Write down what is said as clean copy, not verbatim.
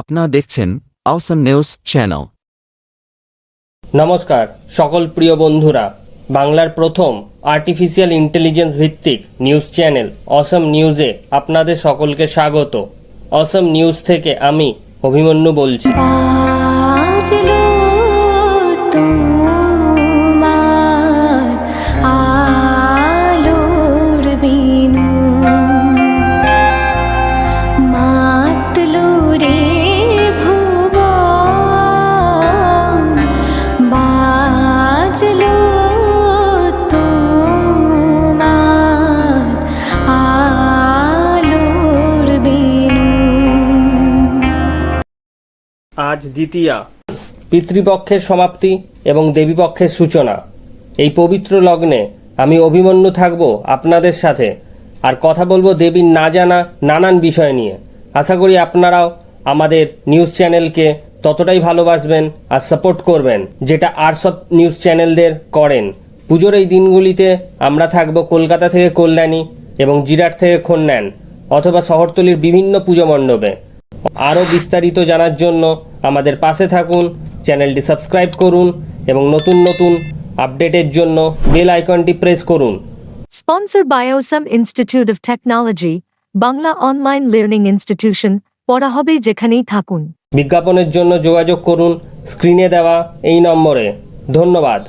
আপনারা দেখছেন অসম news channel. নমস্কার সকল প্রিয় বন্ধুরা, বাংলার প্রথম আর্টিফিশিয়াল ইন্টেলিজেন্স ভিত্তিক নিউজ চ্যানেল অসম নিউজে আপনাদের সকলকে স্বাগত। অসম নিউজ থেকে আমি অভিমন্যু বলছি। আজ দ্বিতীয়া, পিতৃপক্ষের সমাপ্তি এবং দেবীপক্ষের সূচনা। এই পবিত্র লগ্নে আমি অভিমন্যু থাকব আপনাদের সাথে, আর কথা বলবো দেবীর না জানা নানান বিষয় নিয়ে। আশা করি আপনারাও আমাদের নিউজ চ্যানেলকে ততটাই ভালোবাসবেন আর সাপোর্ট করবেন, যেটা আর সব নিউজ চ্যানেলদের করেন। পুজোর এই দিনগুলিতে আমরা থাকব কলকাতা থেকে কল্যাণী এবং জিরাট থেকে খন্ন্যান অথবা শহরতলির বিভিন্ন পুজো মণ্ডপে। আরও বিস্তারিত জানার জন্য আমাদের পাশে থাকুন, চ্যানেলটি সাবস্ক্রাইব করুন এবং নতুন নতুন আপডেটের জন্য বেল আইকনটি প্রেস করুন। Sponsored by Osam Institute of Technology, Bangla online learning institution. পড়া হবে যেখানেই থাকুন। বিজ্ঞাপনের জন্য যোগাযোগ করুন স্ক্রিনে দেওয়া এই নম্বরে। ধন্যবাদ।